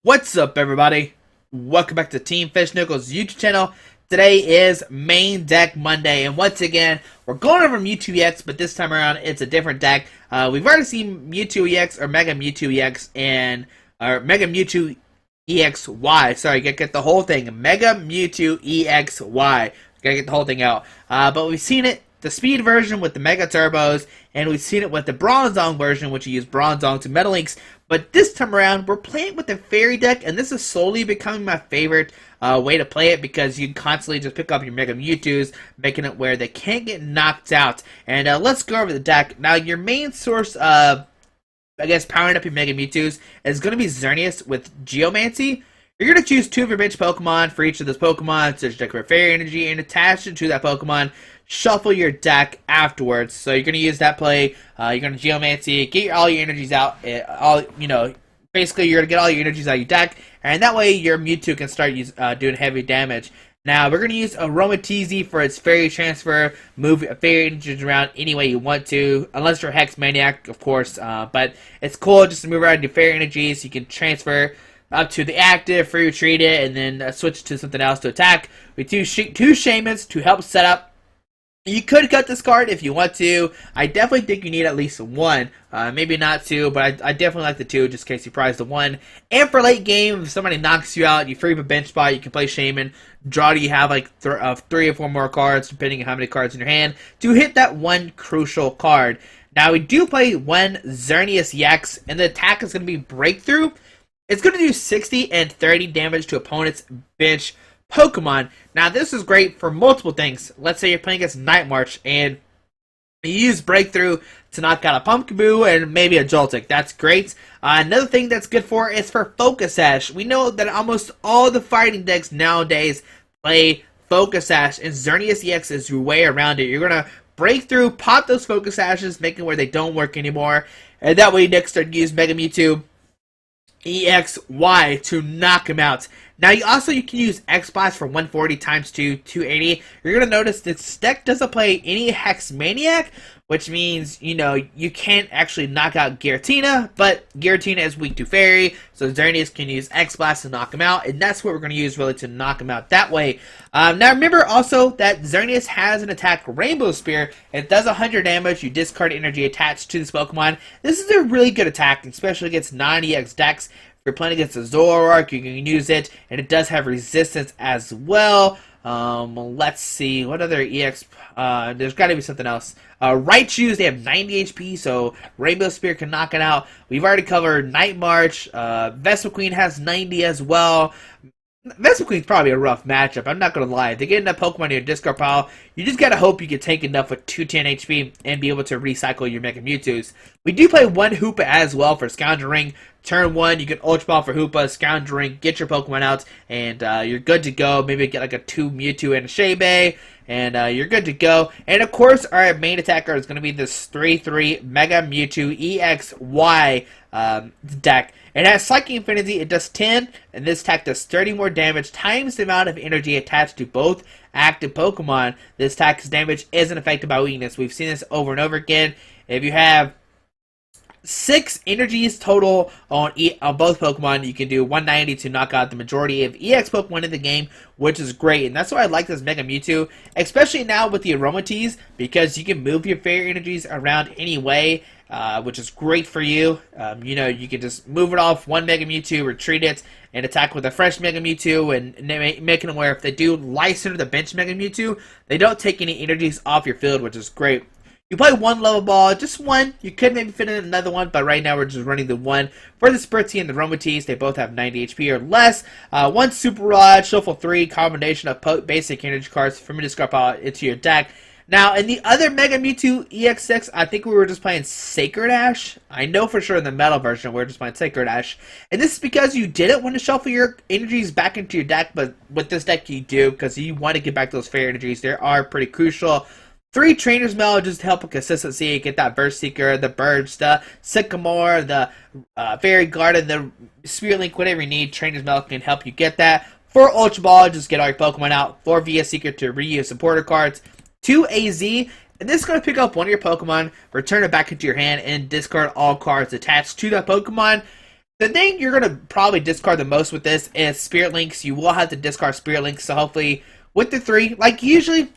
What's up, everybody? Welcome back to Team Fish Nichols YouTube channel. Today is Main Deck Monday, and once again, we're going over Mewtwo-EX, but this time around, it's a different deck. We've already seen Mewtwo-EX, or Mega Mewtwo-EX, or Mega Mewtwo-EX XY. Sorry, gotta get the whole thing. Mega Mewtwo-EX XY. Gotta get the whole thing out. But we've seen it, the speed version with the Mega Turbos, and we've seen it with the Bronzong version, which you use Bronzong to Metal Links. But this time around, we're playing with the Fairy deck, and this is slowly becoming my favorite way to play it because you can constantly just pick up your Mega Mewtwo's, making it where they can't get knocked out. And let's go over the deck. Now, your main source of, I guess, powering up your Mega Mewtwo's is going to be Xerneas with Geomancy. You're going to choose 2 of your bench Pokemon for each of those Pokemon, search deck for Fairy Energy, and attach it to that Pokemon. Shuffle your deck afterwards. So you're going to use that play. You're going to Geomancy, get all your energies out. Basically you're going to get all your energies out of your deck, and that way your Mewtwo can start doing heavy damage. Now we're going to use Aromatisse for its Fairy Transfer. Move Fairy energies around any way you want to, unless you're a Hex Maniac, of course. But it's cool just to move around your Fairy energies. You can transfer up to the active, free retreat it, and then switch to something else to attack. We do two Shaymins to help set up. You could cut this card if you want to. I definitely think you need at least 1. Maybe not 2, but I definitely like the 2 just in case you prize the 1. And for late game, if somebody knocks you out, you free up a bench spot, you can play Shaymin. Draw, you have like 3 or 4 more cards, depending on how many cards in your hand, to hit that 1 crucial card. Now, we do play 1 Xerneas-EX, and the attack is going to be Breakthrough. It's going to do 60 and 30 damage to opponent's bench Pokemon. Now, this is great for multiple things. Let's say you're playing against Night March, and you use Breakthrough to knock out a Pumpkaboo and maybe a Joltik. That's great. Another thing that's good for is for Focus Sash. We know that almost all the fighting decks nowadays play Focus Sash, and Xerneas-EX is your way around it. You're going to break through, pop those Focus Sashes, making where they don't work anymore, and that way you next start to use Mega Mewtwo EXY to knock him out. Now, you can use X-Blast for 140 times 2, 280. You're going to notice this deck doesn't play any Hex Maniac, which means, you can't actually knock out Giratina, but Giratina is weak to Fairy, so Xerneas can use X-Blast to knock him out, and that's what we're going to use really to knock him out that way. Now, remember also that Xerneas has an attack Rainbow Spear. It does 100 damage. You discard energy attached to this Pokemon. This is a really good attack, especially against non-EX decks. If you're playing against a Zoroark, you can use it, and it does have resistance as well. Let's see, what other EX, there's got to be something else. Raichus, they have 90 HP, so Rainbow Spear can knock it out. We've already covered Night March. Vespiquen has 90 as well. Vespiquen's probably a rough matchup, I'm not going to lie. If they get enough Pokemon in your discard pile, you just got to hope you can take enough with 210 HP and be able to recycle your Mega Mewtwo's. We do play 1 Hoopa as well for Scoundrel Ring. Turn 1, you can Ultra Ball for Hoopa, Scoundrel Ring, get your Pokemon out, and you're good to go. Maybe get like a 2 Mewtwo and a Shaymin, and you're good to go. And of course, our main attacker is going to be this 3-3 Mega Mewtwo-EX XY deck. It has Psychic Infinity, it does 10, and this attack does 30 more damage times the amount of energy attached to both active Pokemon. This attack's damage isn't affected by weakness. We've seen this over and over again. If you have 6 energies total on both Pokemon, you can do 190 to knock out the majority of EX Pokemon in the game, which is great. And that's why I like this Mega Mewtwo, especially now with the Aromatisse, because you can move your Fairy energies around anyway, which is great for you. You can just move it off 1 Mega Mewtwo, retreat it, and attack with a fresh Mega Mewtwo, and making them where if they do Lysandre the bench Mega Mewtwo, they don't take any energies off your field, which is great. You play 1 Level Ball, just 1. You could maybe fit in another one, but right now we're just running the 1 for the Spritzee and the Aromatisse. They both have 90 HP or less. 1 Super Rod, shuffle 3, combination of basic energy cards from your discard pile into your deck. Now, in the other Mega Mewtwo-EX XY, I think we were just playing Sacred Ash. I know for sure in the Metal version we were just playing Sacred Ash. And this is because you didn't want to shuffle your energies back into your deck, but with this deck you do, because you want to get back those Fairy energies. They are pretty crucial. 3 Trainers Mail just to help with consistency, get that Birch Seeker, the Birch, the Sycamore, the Fairy Garden, the Spirit Link, whatever you need. Trainers Mail can help you get that. 4 Ultra Ball, just get all your Pokemon out. 4 VS Seeker to reuse supporter cards. 2 AZ, and this is going to pick up one of your Pokemon, return it back into your hand, and discard all cards attached to that Pokemon. The thing you're going to probably discard the most with this is Spirit Links. You will have to discard Spirit Links, so hopefully with the 3, like usually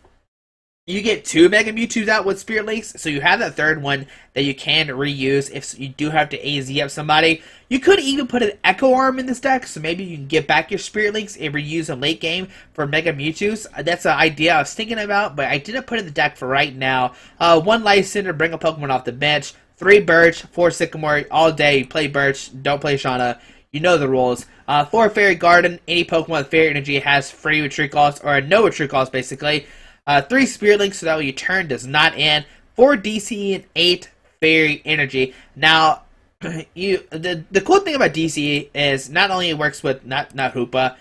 you get 2 Mega Mewtwo's out with Spirit Links, so you have that third one that you can reuse if you do have to AZ up somebody. You could even put an Echo Arm in this deck, so maybe you can get back your Spirit Links and reuse them late game for Mega Mewtwo's. That's an idea I was thinking about, but I didn't put it in the deck for right now. 1 Lysandre, bring a Pokemon off the bench. 3 Birch, 4 Sycamore, all day. Play Birch, don't play Shauna. You know the rules. 4 Fairy Garden, any Pokemon with Fairy Energy has free retreat calls, or no retreat calls basically. 3 Spirit Links so that way your turn does not end. 4 DCE and 8 Fairy Energy. Now, the cool thing about DCE is not only it works with not Hoopa,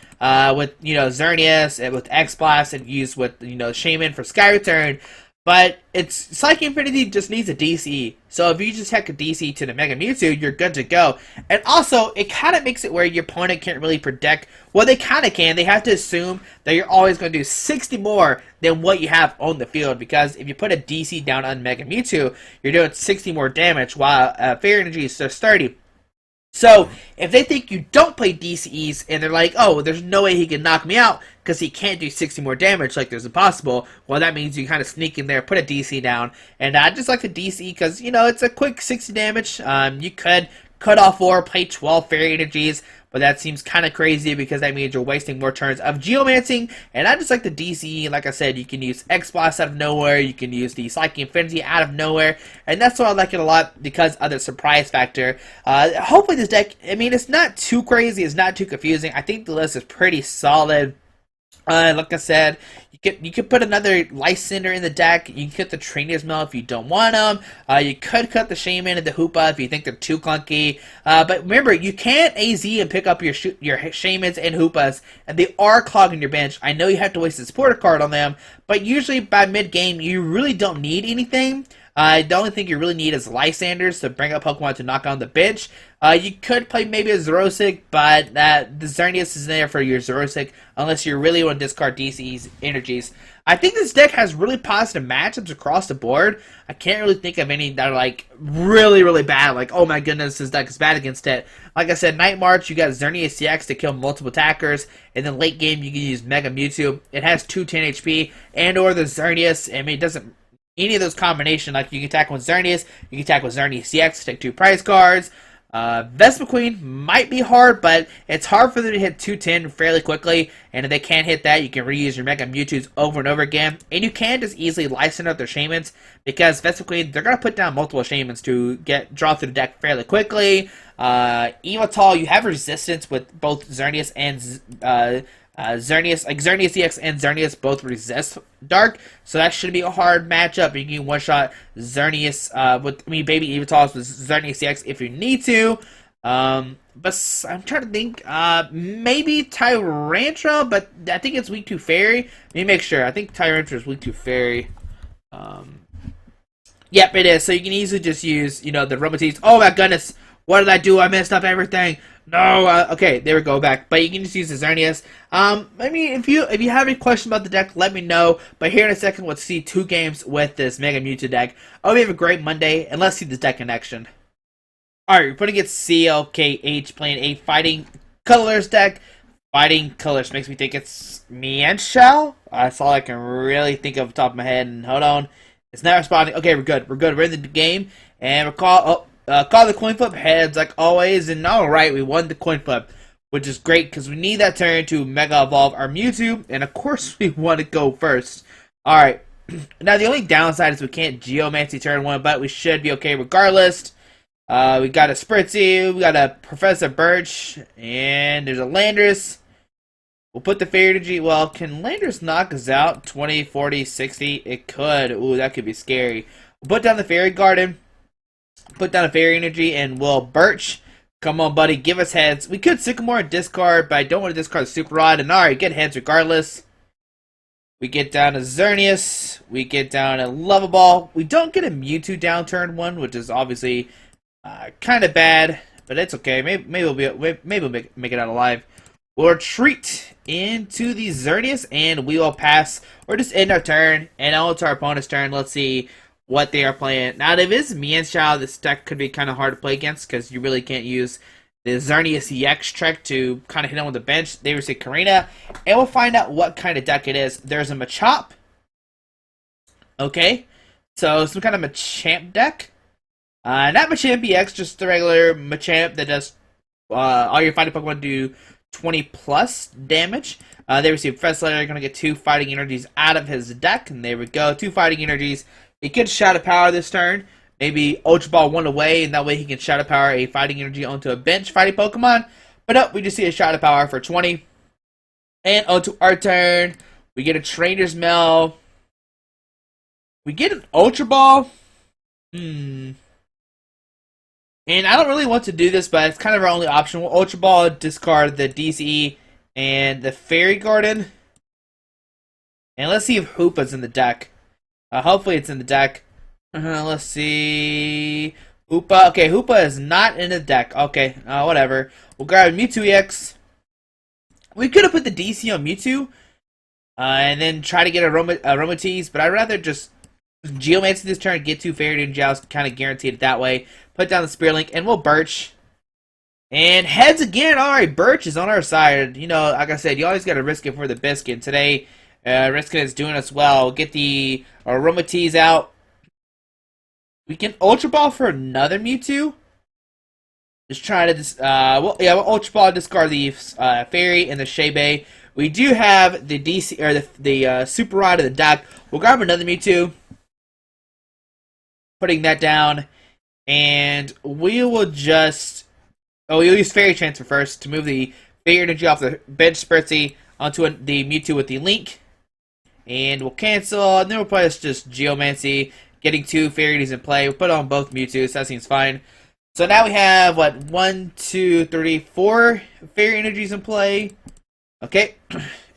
with Xerneas and with X-Blast and used with Shaymin for Sky Return. But Psychic Infinity just needs a DCE. So if you just heck a DCE to the Mega Mewtwo, you're good to go. And also, it kind of makes it where your opponent can't really predict. Well, they kind of can. They have to assume that you're always going to do 60 more than what you have on the field. Because if you put a DC down on Mega Mewtwo, you're doing 60 more damage, while Fairy Energy is just 30. So, if they think you don't play DCEs, and they're like, oh, there's no way he can knock me out, because he can't do 60 more damage like there's impossible, well, that means you kind of sneak in there, put a DC down, and I just like the DC, because, it's a quick 60 damage. You could cut off 4, play 12 Fairy Energies, but that seems kind of crazy because that means you're wasting more turns of Geomancing, and I just like the DC. Like I said, you can use X-Blast out of nowhere, you can use the Psychic Infinity out of nowhere, and that's why I like it a lot because of the surprise factor. Hopefully this deck, it's not too crazy, it's not too confusing. I think the list is pretty solid. Like I said, you could put another Lysandre in the deck. You can cut the Trainers Mail if you don't want them. You could cut the Shaymin and the Hoopa if you think they're too clunky. But remember, you can't AZ and pick up your Shaymins and Hoopas, and they are clogging your bench. I know you have to waste a supporter card on them, but usually by mid-game, you really don't need anything. The only thing you really need is Lysandres to bring up Pokemon to knock on the bench. You could play maybe a Xerosic, but the Xerneas is there for your Xerosic, unless you really want to discard DC's energies. I think this deck has really positive matchups across the board. I can't really think of any that are like really, really bad. Like, oh my goodness, this deck is bad against it. Like I said, Night March, you got Xerneas-EX to kill multiple attackers, and then late game you can use Mega Mewtwo. It has 2 10 HP, and or the Xerneas. It doesn't. Any of those combinations, like you can attack with Xerneas, you can attack with Xerneas-EX, take 2 prize cards. Vespiquen might be hard, but it's hard for them to hit 210 fairly quickly, and if they can't hit that, you can reuse your Mega Mewtwo's over and over again, and you can just easily Lysandre up their Shaymins, because Vespiquen, they're going to put down multiple Shaymins to draw through the deck fairly quickly. Evital, you have resistance with both Xerneas and Xerneas-EX and Xerneas both resist Dark, so that should be a hard matchup. You can one-shot Xerneas Baby Evital with Xerneas-EX if you need to. But I'm trying to think, maybe Tyrantrum, but I think it's weak to Fairy. Let me make sure. I think Tyrantrum is weak to Fairy. Yep, it is. So you can easily just use, the Aromatisse. Oh my goodness, what did I do? I messed up everything. No, okay, there we go, back. But you can just use the Xerneas. If you have any questions about the deck, let me know. But here in a second, let's see 2 games with this Mega Mewtwo deck. Oh, we have a great Monday, and let's see this deck in action. Alright, we're putting it CLKH playing a Fighting Colorless deck. Fighting Colorless makes me think it's Mienshao. That's all I can really think of off the top of my head. And hold on, it's not responding. Okay, we're good. We're in the game, and we're call the coin flip, heads like always, and alright, we won the coin flip, which is great because we need that turn to Mega Evolve our Mewtwo, and of course we want to go first. Alright, now the only downside is we can't Geomancy turn 1, but we should be okay regardless. We got a Spritzee, we got a Professor Birch, and there's a Landorus. We'll put the Fairy Energy. Well, can Landorus knock us out? 20, 40, 60? It could. Ooh, that could be scary. We'll put down the Fairy Garden. Put down a Fairy Energy, and we'll Birch. Come on, buddy, give us heads. We could Sycamore and discard, but I don't want to discard the Super Rod. And alright, get heads regardless. We get down to Xerneas. We get down to Level Ball. We don't get a Mewtwo down turn 1, which is obviously kind of bad, but it's okay. Maybe we'll make it out alive. We'll retreat into the Xerneas, and we will pass, or just end our turn, and on to our opponent's turn. Let's see what they are playing. Now, if it is Mienshao, this deck could be kind of hard to play against, because you really can't use the Xerneas-EX trick to kind of hit him with the bench. They receive Karina, and we'll find out what kind of deck it is. There's a Machop. Okay, so some kind of Machamp deck. Not Machamp EX, just the regular Machamp that does all your fighting Pokemon do 20 plus damage. They receive Professor. They're going to get 2 fighting energies out of his deck, and there we go, 2 fighting energies. He could Shadow Power this turn. Maybe Ultra Ball 1 away, and that way he can Shadow Power a fighting energy onto a bench fighting Pokemon. But no, we just see a Shadow Power for 20. And onto our turn, we get a Trainers Mail. We get an Ultra Ball. And I don't really want to do this, but it's kind of our only option. We'll Ultra Ball, discard the DCE and the Fairy Garden. And let's see if Hoopa's in the deck. Hopefully it's in the deck. Let's see. Hoopa. Okay, Hoopa is not in the deck. Okay, whatever. We'll grab Mewtwo-EX. We could have put the DC on Mewtwo. And then try to get Aromatisse, but I'd rather just Geomancy this turn, get 2 Fairy Ninjas, kind of guaranteed it that way. Put down the Spear Link, and we'll Birch. And heads again. Alright, Birch is on our side. You know, like I said, you always got to risk it for the biscuit. Today, risking is doing us well. Get the Aromatisse out. We can Ultra Ball for another Mewtwo. Just trying to, we'll Ultra Ball, discard the Fairy and the Shaymin. We do have the DC, or the Super Rod in the deck. We'll grab another Mewtwo. Putting that down. And we will just, we'll use Fairy Transfer first to move the Fairy Energy off the bench Spritzee onto the Mewtwo with the Link. And we'll cancel, and then we'll probably just Geomancy. Getting 2 Fairies in play. We'll put on both Mewtwo, so that seems fine. So now we have, what, 1, 2, 3, 4 Fairy Energies in play. Okay.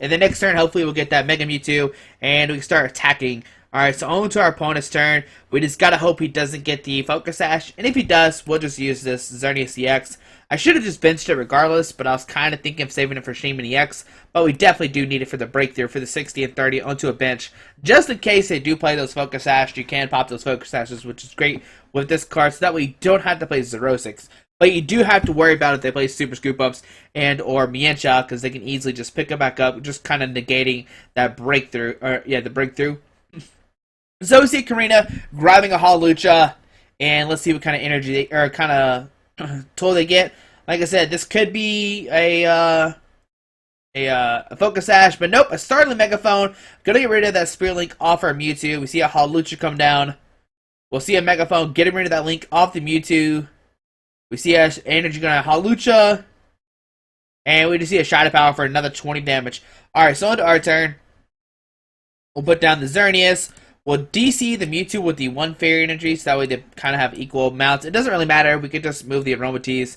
And the next turn, hopefully we'll get that Mega Mewtwo, and we can start attacking. Alright, so on to our opponent's turn. We just gotta hope he doesn't get the Focus Sash, and if he does, we'll just use this Xerneas-EX. I should have just benched it regardless, but I was kind of thinking of saving it for Shaymin-EX, but we definitely do need it for the breakthrough for the 60 and 30 onto a bench. Just in case they do play those Focus Sash, you can pop those Focus Sashes, which is great with this card, so that way you don't have to play Xerneas. But you do have to worry about if they play Super Scoop Ups and or Mienshao, because they can easily just pick it back up, just kind of negating that breakthrough, or yeah, the breakthrough. So we see Karina grabbing a Hawlucha, and let's see what kind of energy they, or kind of tool they get. Like I said, this could be a Focus Sash, but nope, a Startling Megaphone. Gonna get rid of that Spear Link off our Mewtwo. We see a Hawlucha come down. We'll see a Megaphone getting rid of that Link off the Mewtwo. We see a energy going to Hawlucha. And we just see a Shadow Power for another 20 damage. Alright, so on to our turn. We'll put down the Xerneas. We'll DC the Mewtwo with the 1 Fairy Energy, so that way they kind of have equal amounts. It doesn't really matter. We could just move the Aromatisse.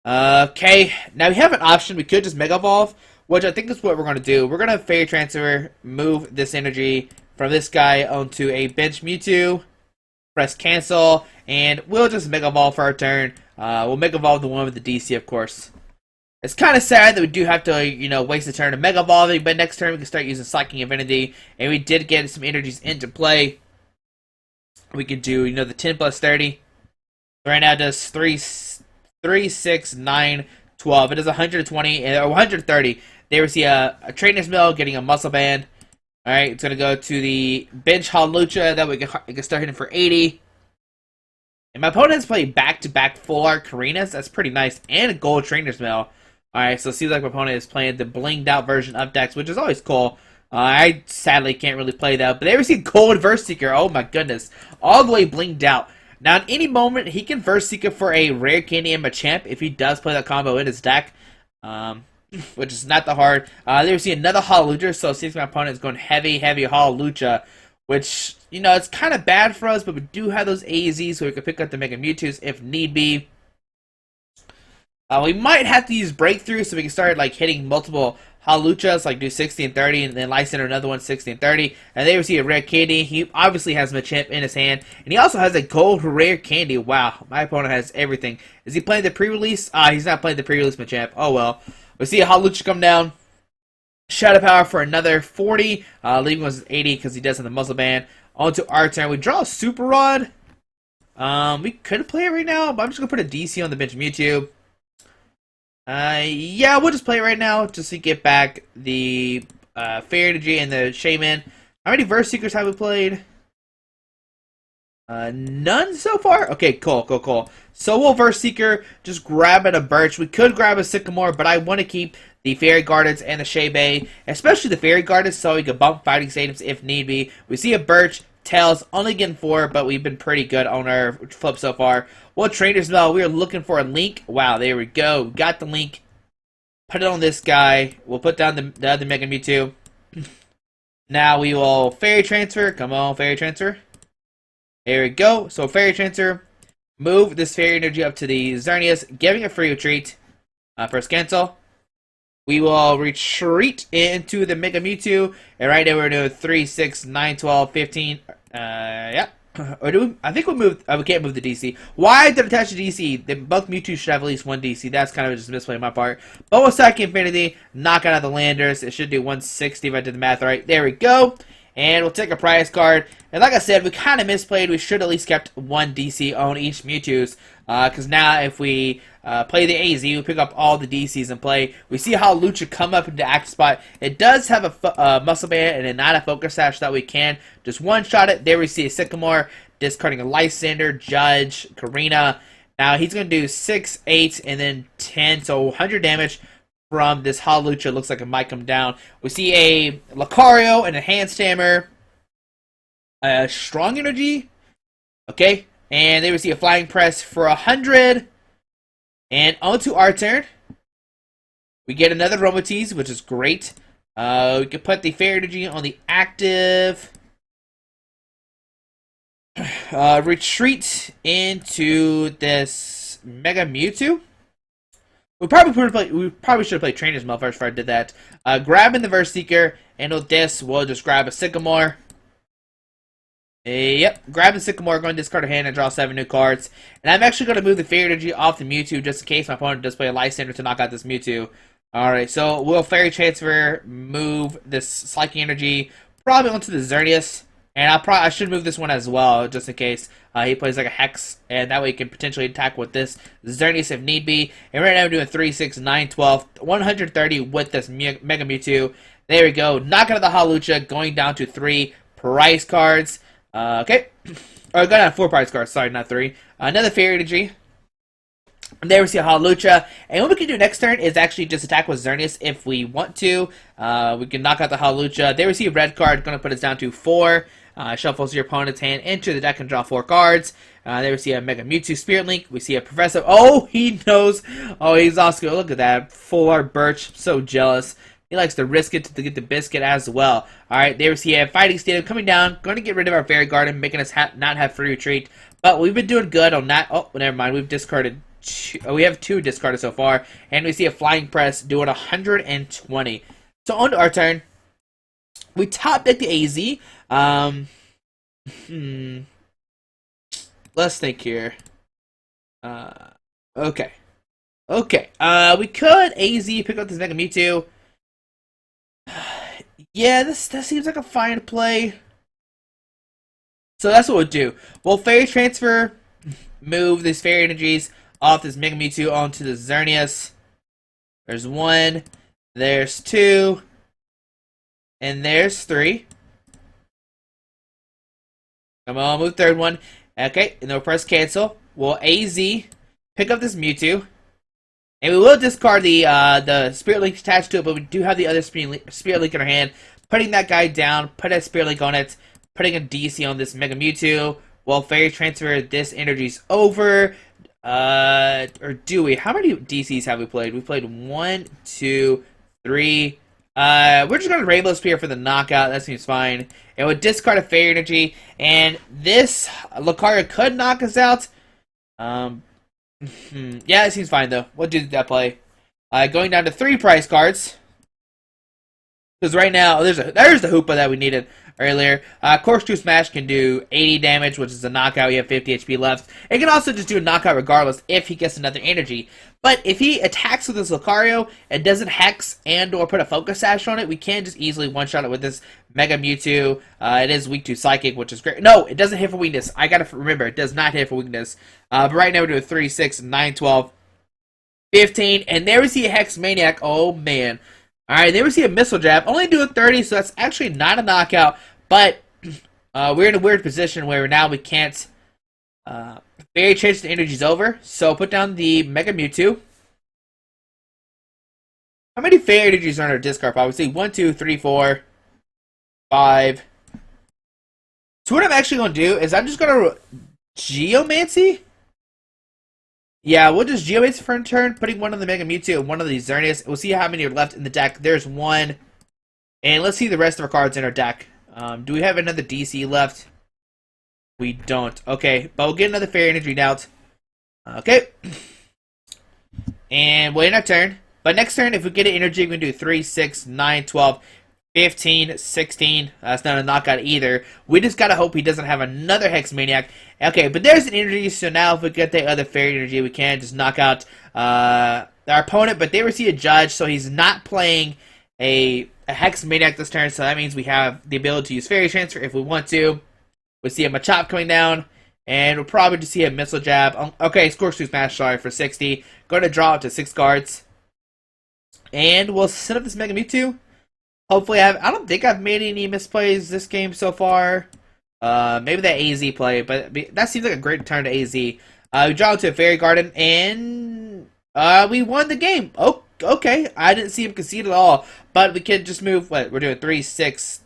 Okay, now we have an option. We could just Mega Evolve, which I think is what we're going to do. We're going to Fairy Transfer, move this energy from this guy onto a bench Mewtwo. Press cancel, and we'll just Mega Evolve for our turn. We'll Mega Evolve the one with the DC, of course. It's kind of sad that we do have to, you know, waste a turn of Mega Evolving, but next turn we can start using Psychic Affinity, and we did get some energies into play. We could do, you know, the 10 plus 30. Right now it does 3, 6, 9, 12. It does 120, or 130. There we see a Trainer's Mail getting a Muscle Band. Alright, it's going to go to the bench Hawlucha, that we can start hitting for 80. And my opponent has played back-to-back full art Karinas. That's pretty nice. And a gold Trainer's Mail. Alright, so it seems like my opponent is playing the blinged out version of decks, which is always cool. I sadly can't really play that. But they receive gold Verse Seeker. Oh my goodness. All the way blinged out. Now, at any moment, he can Verse Seeker for a rare candy and Machamp if he does play that combo in his deck. Which is not that hard. There we see another Hawlucha, so it seems my opponent is going heavy Hawlucha. Which, you know, it's kind of bad for us, but we do have those AZs, so we can pick up the Mega Mewtwo's if need be. We might have to use Breakthrough, so we can start, like, hitting multiple Hawluchas, like do 60 and 30, and then Lysandre another one 60 and 30. And there we see a rare candy. He obviously has Machamp in his hand, and he also has a gold rare candy. Wow, my opponent has everything. Is he playing the pre-release? He's not playing the pre-release Machamp. Oh well. We see a Hawlucha come down. Shadow Power for another 40, leaving us 80 because he does have the Muzzle Band. On to our turn. We draw a Super Rod. We could play it right now, but I'm just going to put a DC on the bench Mewtwo. Yeah, we'll just play it right now just to get back the Fairy Energy and the Shaymin. How many Verse Seekers have we played? None so far? Okay, cool. So we'll Verse Seeker, just grab a Birch. We could grab a Sycamore, but I want to keep the Fairy Gardens and the Shaymin, especially the Fairy Gardens, so we can bump fighting stadiums if need be. We see a Birch, Tails, only getting 4, but we've been pretty good on our flip so far. Well, Trainers Mail, we are looking for a link. Wow, there we go. Got the link. Put it on this guy. We'll put down the other Mega Mewtwo. Now we will Fairy Transfer. Come on, Fairy Transfer. There we go. So Fairy Transfer. Move this Fairy Energy up to the Xerneas, giving a free retreat. Press cancel. We will retreat into the Mega Mewtwo. And right now we're doing 3, 6, 9, 12, 15. Yeah. Or do we, I think we moved. We can't move the DC. Why did it attach to DC? Both Mewtwo should have at least one DC. That's kind of just a misplay on my part. But we'll Psychic Infinity, knock out the Landers. It should do 160 if I did the math right. There we go. And we'll take a prize card. And like I said, we kind of misplayed. We should at least kept one DC on each Mewtwo's. Because now if we play the AZ, we pick up all the DCs and play. We see how Lucha come up into active spot. It does have a Muscle Band and not a Focus Sash that we can just one-shot it. There we see a Sycamore, discarding a Lysandre, Judge, Karina. Now he's going to do 6, 8, and then 10, so 100 damage from this Holucha. Looks like it might come down. We see a Lucario and a Hand Stammer. A Strong Energy. Okay. And there we see a Flying Press for 100. And on to our turn. We get another Aromatisse, which is great. We can put the Fairy Energy on the active. Retreat into this Mega Mewtwo. We probably should have played Trainers Mail first before I did that. Grabbing the Verse Seeker, and with this, we'll just grab a Sycamore. Yep, grab the Sycamore, going to discard a hand and draw 7 new cards. And I'm actually going to move the Fairy Energy off the Mewtwo just in case my opponent does play a Lysandre to knock out this Mewtwo. Alright, so we'll Fairy Transfer, move this Psychic Energy probably onto the Xerneas. And I should move this one as well, just in case he plays like a Hex, and that way he can potentially attack with this Xerneas if need be. And right now we're doing 3, 6, 9, 12, 130 with this Mega Mewtwo. There we go. Knock out the Holucha, going down to 3 prize cards. Okay. Or going down to 4 prize cards, sorry, not 3. Another Fairy Energy. And there we see a Holucha. And what we can do next turn is actually just attack with Xerneas if we want to. We can knock out the Holucha. There we see a red card, going to put us down to 4. Shuffles your opponent's hand into the deck and draw 4 cards. There we see a Mega Mewtwo Spirit Link. We see a Professor. Oh, he knows. Oh, he's also. Look at that. Full art Birch. So jealous. He likes to risk it to get the biscuit as well. Alright, there we see a Fighting Stadium coming down. Going to get rid of our Fairy Garden, making us not have free retreat. But we've been doing good on that. Oh, never mind. We've discarded. We have 2 discarded so far. And we see a Flying Press doing 120. So on to our turn. We top deck the AZ. Let's think here. Okay. We could AZ pick up this Mega Mewtwo. Yeah, that seems like a fine play. So that's what we'll do. We'll Fairy Transfer, move these Fairy Energies off this Mega Mewtwo onto the Xerneas. There's 1, there's 2, and there's 3. Come on, move third one. Okay, and then we'll press cancel. We'll AZ, pick up this Mewtwo. And we will discard the Spirit Link attached to it, but we do have the other Spirit Link in our hand. Putting that guy down, put a Spirit Link on it, putting a DC on this Mega Mewtwo. We'll Fairy Transfer this energy's over. Or do we? How many DCs have we played? We played 1, 2, 3. We're just going to Rainbow Spear for the knockout. That seems fine. And we'll discard a Fairy Energy. And this Lucario could knock us out. Yeah, it seems fine, though. We'll do that play. Going down to 3 prize cards. Because right now, there's the Hoopa that we needed earlier. Corkscrew Smash can do 80 damage, which is a knockout. You have 50 HP left. It can also just do a knockout regardless if he gets another energy. But if he attacks with this Lucario and doesn't Hex and or put a Focus Sash on it, we can just easily one-shot it with this Mega Mewtwo. It is weak to Psychic, which is great. No, it doesn't hit for weakness. I gotta remember, it does not hit for weakness. But right now we're doing 3, 6, 9, 12, 15, and there we see a Hex Maniac. Oh man. Alright, there we see a Missile Jab. Only doing 30, so that's actually not a knockout, but we're in a weird position where now we can't Fairy Change the energy's over, so put down the Mega Mewtwo. How many Fairy energies are on our discard pile? We see 1, 2, 3, 4, 5. So what I'm actually going to do is I'm just going to Geomancy? Yeah, we'll just Geomancy for a turn, putting one on the Mega Mewtwo and one on the Xerneas. We'll see how many are left in the deck. There's one. And let's see the rest of our cards in our deck. Do we have another DC left? We don't. Okay, but we'll get another Fairy Energy out. Okay. And we'll end our turn. But next turn, if we get an energy, we can do 3, 6, 9, 12, 15, 16. That's not a knockout either. We just gotta hope he doesn't have another Hex Maniac. Okay, but there's an energy, so now if we get the other Fairy Energy, we can just knock out our opponent. But they receive a Judge, so he's not playing a Hex Maniac this turn, so that means we have the ability to use Fairy Transfer if we want to. We see a Machop coming down, and we'll probably just see a Missile Jab. Okay, Scorching Smash, sorry, for 60. Going to draw up to 6 cards. And we'll set up this Mega Mewtwo. Hopefully, I don't think I've made any misplays this game so far. Maybe that AZ play, but that seems like a great turn to AZ. We draw to a Fairy Garden, and we won the game. Oh, okay. I didn't see him concede at all. But we can just move, what, we're doing 3, 6,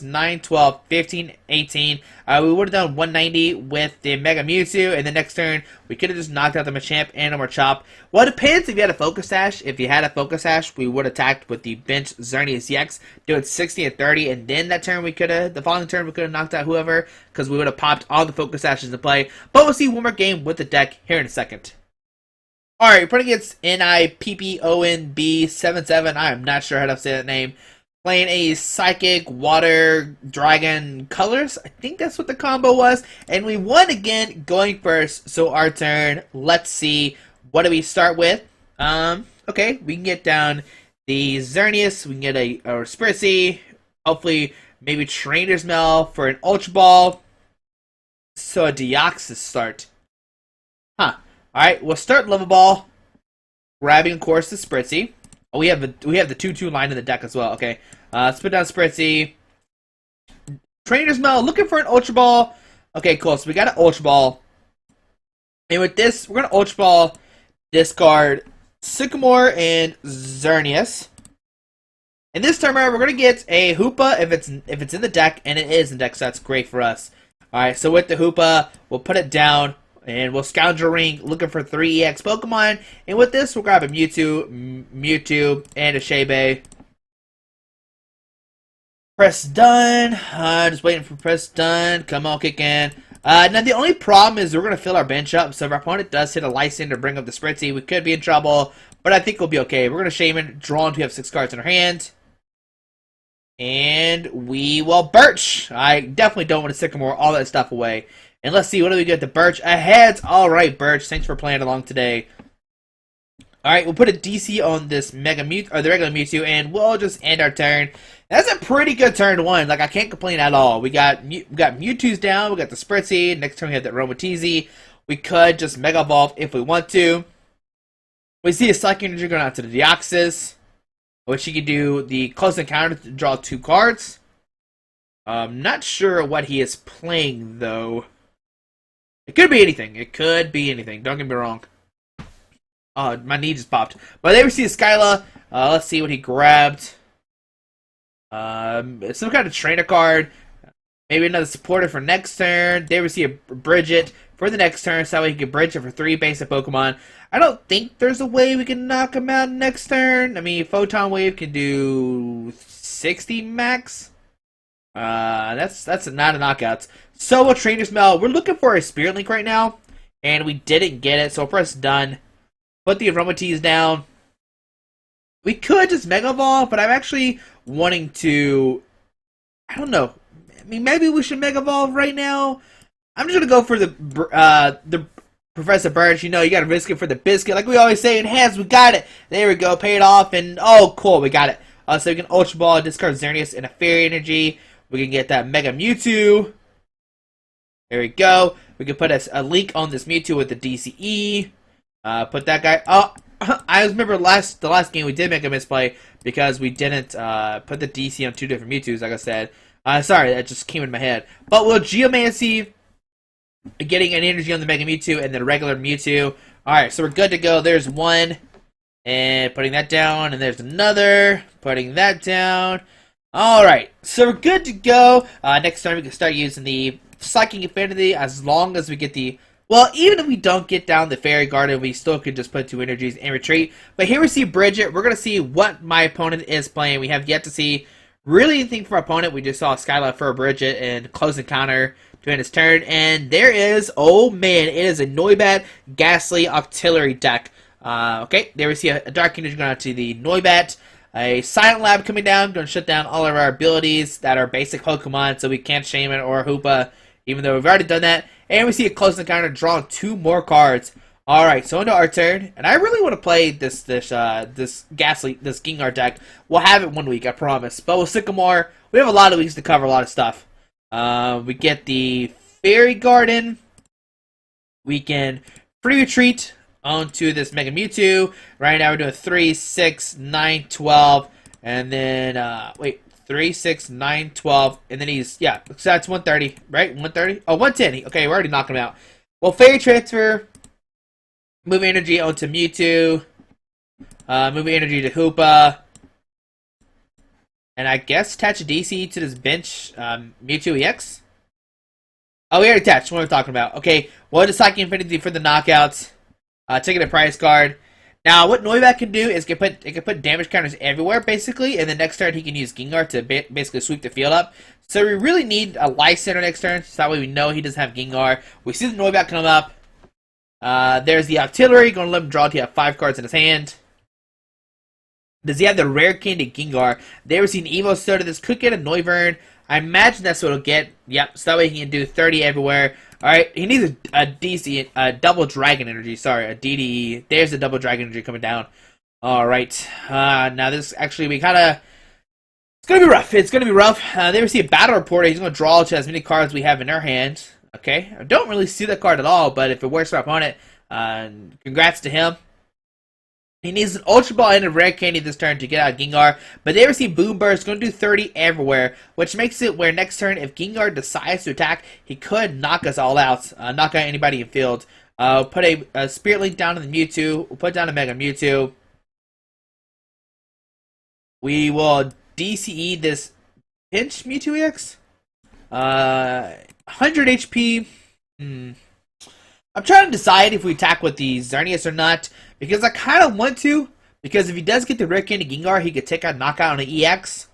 9, 12, 15, 18. We would have done 190 with the Mega Mewtwo, and the next turn, we could have just knocked out the Machamp and our Chop. Well, it depends if you had a Focus Sash. If you had a Focus Sash, we would have attacked with the bench Xerneas-EX, doing 60 and 30, and then that turn the following turn, we could have knocked out whoever, because we would have popped all the Focus Sashes into play. But we'll see one more game with the deck here in a second. Alright, we're playing against NIPPONB77. I am not sure how to say that name. Playing a Psychic, Water, Dragon, Colors. I think that's what the combo was. And we won again, going first. So our turn. Let's see. What do we start with? Okay, we can get down the Xerneas. We can get a Spritzee. Hopefully, maybe Trainers Mail for an Ultra Ball. So a Deoxys start. Huh. Alright, we'll start Level Ball, grabbing, of course, the Spritzee. Oh, we have the 2-2 line in the deck as well. Okay, let's put down Spritzee. Trainers Mail, looking for an Ultra Ball. Okay, cool, so we got an Ultra Ball. And with this, we're going to Ultra Ball, discard Sycamore and Xerneas. And this time around, we're going to get a Hoopa if it's in the deck, and it is in the deck, so that's great for us. Alright, so with the Hoopa, we'll put it down. And we'll Scoundrel Ring, looking for 3 EX Pokemon. And with this, we'll grab a Mewtwo, and a Shaymin. Press done. Just waiting for press done. Come on, kick in. Now, the only problem is we're going to fill our bench up. So if our opponent does hit a Lysandre to bring up the Spritzee, we could be in trouble. But I think we'll be okay. We're going to Shaymin, draw until we have 6 cards in our hand. And we will Birch. I definitely don't want to Sycamore all that stuff away. And let's see, what do we get? The Birch ahead. Alright, Birch. Thanks for playing along today. Alright, we'll put a DC on this Mega Mewtwo, or the regular Mewtwo, and we'll just end our turn. That's a pretty good turn 1. Like, I can't complain at all. We got Mewtwo's down. We got the Spritzee. Next turn we have the Aromatisse. We could just Mega Evolve if we want to. We see a Psychic Energy going out to the Deoxys, which he can do the Close Encounter to draw 2 cards. Not sure what he is playing, though. It could be anything. It could be anything. Don't get me wrong. Oh, my knee just popped. But there we see a Skyla. Let's see what he grabbed. Some kind of trainer card. Maybe another supporter for next turn. There we see a Bridget for the next turn. So that way he can bridge it for 3 basic Pokemon. I don't think there's a way we can knock him out next turn. I mean, Photon Wave can do 60 max. That's not a knockout. So we'll Trainers Mail. We're looking for a Spirit Link right now, and we didn't get it, so we'll press done. Put the Aromatisse down. We could just Mega Evolve, but I'm actually wanting to, I don't know. I mean, maybe we should Mega Evolve right now. I'm just gonna go for the Professor Birch. You know, you gotta risk it for the biscuit, like we always say. Enhance, we got it. There we go, paid off, and oh, cool, we got it. So we can Ultra Ball, discard Xerneas and a Fairy Energy. We can get that Mega Mewtwo. There we go. We can put a link on this Mewtwo with the DCE. Put that guy. Oh, I remember the last game we did make a misplay because we didn't put the DC on two different Mewtwo's, like I said. Sorry, that just came in my head. But with Geomancy getting an energy on the Mega Mewtwo and the regular Mewtwo. Alright, so we're good to go. There's one. And putting that down. And there's another. Putting that down. Alright, so we're good to go. Next time we can start using the Psychic Affinity as long as we get the... Well, even if we don't get down the Fairy Garden, we still could just put two energies and retreat. But here we see Bridget. We're going to see what my opponent is playing. We have yet to see really anything from our opponent. We just saw Skylight for Bridget and Close Encounter to end his turn. And there is, oh man, it is a Noibat Ghastly Artillery deck. Okay, there we see a Dark Energy going out to the Noibat. A Silent Lab coming down, going to shut down all of our abilities that are basic Pokemon, so we can't Shaymin or Hoopa, even though we've already done that. And we see a Close Encounter drawing two more cards. Alright, so into our turn, and I really want to play this Gengar deck. We'll have it 1 week, I promise. But with Sycamore, we have a lot of weeks to cover a lot of stuff. We get the Fairy Garden. We can free retreat onto this Mega Mewtwo. Right now we're doing 3, 6, 9, 12, and then, wait, 3, 6, 9, 12, and then he's, yeah, so that's 130, right? 130? Oh, 110. Okay, we're already knocking him out. Well, Fairy Transfer, move energy onto Mewtwo, move energy to Hoopa, and I guess attach a DC to this bench, Mewtwo-EX? Oh, we already attached, what are we talking about? Okay, well, the Psychic Infinity for the knockouts, taking a prize card. Now, what Noibat can do is it can put damage counters everywhere, basically, and the next turn he can use Gengar to basically sweep the field up. So we really need a Lysandre next turn, so that way we know he doesn't have Gengar. We see the Noibat come up. There's the Artillery, going to let him draw till he has 5 cards in his hand. Does he have the Rare Candy Gengar? There we see an Evo Soda. This could get a Noivern. I imagine that's what it'll get. Yep, so that way he can do 30 everywhere. Alright, he needs a DC, a double Dragon Energy, sorry, a DDE. There's a double Dragon Energy coming down. Alright, now this actually, we kinda, it's gonna be rough, There we see a Battle Reporter, he's gonna draw to as many cards we have in our hand. Okay, I don't really see that card at all, but if it works for our opponent, congrats to him. He needs an Ultra Ball and a Rare Candy this turn to get out Gengar. But there we see Boom Burst going to do 30 everywhere, which makes it where next turn, if Gengar decides to attack, he could knock us all out, knock out anybody in field. Put a Spirit Link down to the Mewtwo, we'll put down a Mega Mewtwo. We will DCE this Pinch Mewtwo-EX. 100 HP. I'm trying to decide if we attack with the Xerneas or not, because I kind of want to, because if he does get the Rare Candy Gengar, he could take out Knockout on the EX.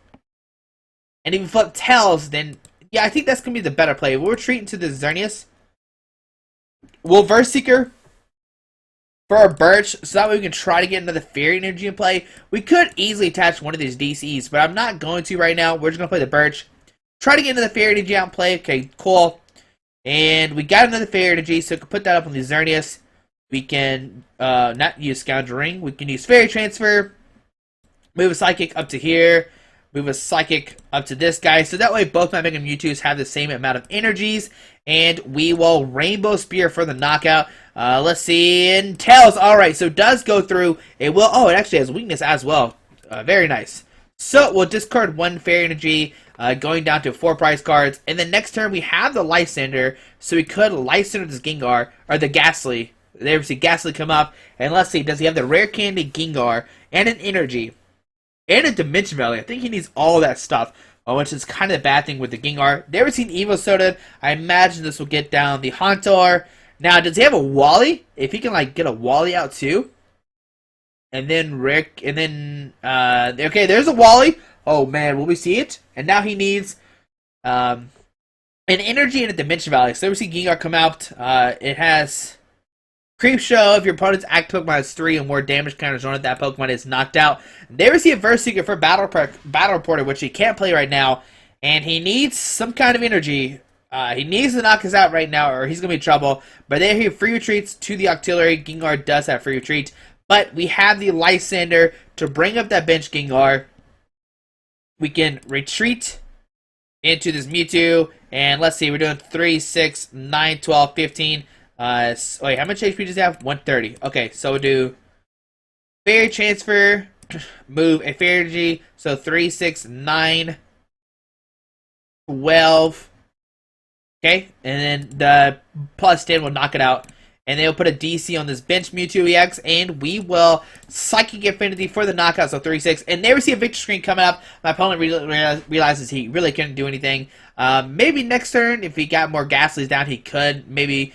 And if he flip Tails, then, yeah, I think that's going to be the better play. We'll retreat into the Xerneas. We'll Verse Seeker for our Birch, so that way we can try to get another Fairy Energy in play. We could easily attach one of these DCs, but I'm not going to right now. We're just going to play the Birch. Try to get another Fairy Energy out and play. Okay, cool. And we got another Fairy Energy, so we can put that up on the Xerneas. We can not use Scoundrel Ring. We can use Fairy Transfer. Move a Psychic up to here. Move a Psychic up to this guy. So that way both my Mega Mewtwo's have the same amount of energies. And we will Rainbow Spear for the knockout. Let's see. And Tails. Alright, so it does go through. It will. Oh, it actually has weakness as well. Very nice. So we'll discard one Fairy Energy. Going down to 4 prize cards. And then next turn we have the Lysandre. So we could Lysandre this Gengar. Or the Ghastly. There we see Ghastly come up. And let's see. Does he have the Rare Candy Gengar? And an Energy. And a Dimension Valley. I think he needs all that stuff. Which is kind of a bad thing with the Gengar. There we see an Evo Soda. I imagine this will get down the Haunter. Now, does he have a Wally? If he can, like, get a Wally out too. And then Rick. And then, okay, there's a Wally. Oh, man, will we see it? And now he needs an Energy and a Dimension Valley. So there we see Gengar come out. It has Creep Show. If your opponent's active Pokemon has 3 or more damage counters on it, that Pokemon is knocked out. There we see a Verse Seeker for Battle Reporter, which he can't play right now. And he needs some kind of energy. He needs to knock us out right now, or he's going to be in trouble. But there he free retreats to the Artillery. Gengar does have free retreat. But we have the Lysandre to bring up that bench Gengar. We can retreat into this Mewtwo. And let's see, we're doing 3, 6, 9, 12, 15. Wait, how much HP does he have? 130. Okay, so we'll do Fairy transfer, move a fairy energy, so 3, 6, 9, 12. Okay, and then the plus 10 will knock it out. And they'll put a DC on this bench Mewtwo-EX, and we will Psychic Affinity for the knockout, so 3-6. And there we see a victory screen coming up. My opponent realizes he really couldn't do anything. Maybe next turn, if he got more Ghastlies down, he could maybe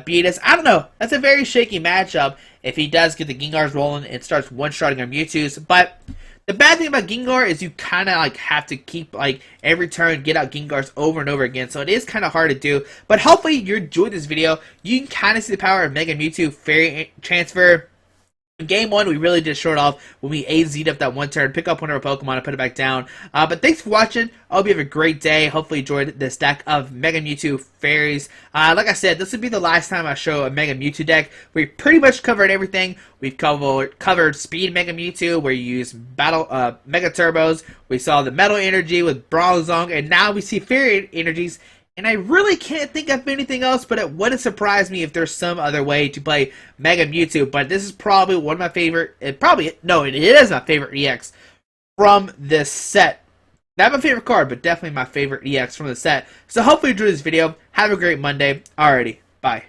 beat us. I don't know. That's a very shaky matchup if he does get the Gengars rolling and starts one-shotting our Mewtwo's. But the bad thing about Gengar is you kind of like have to keep like every turn get out Gengars over and over again, so it is kind of hard to do. But hopefully you enjoyed this video. You can kind of see the power of Mega Mewtwo Fairy Transfer. In Game 1, we really did short off when we AZ'd up that one turn, pick up one of our Pokemon and put it back down. But thanks for watching. I hope you have a great day. Hopefully you enjoyed this deck of Mega Mewtwo Fairies. Like I said, this would be the last time I show a Mega Mewtwo deck. We pretty much covered everything. We've covered Speed Mega Mewtwo, where you use Battle Mega Turbos. We saw the Metal Energy with Bronzong, and now we see Fairy Energies. And I really can't think of anything else, but it wouldn't surprise me if there's some other way to play Mega Mewtwo. But this is probably one of my favorite, it is my favorite EX from this set. Not my favorite card, but definitely my favorite EX from the set. So hopefully you enjoyed this video. Have a great Monday. Alrighty, bye.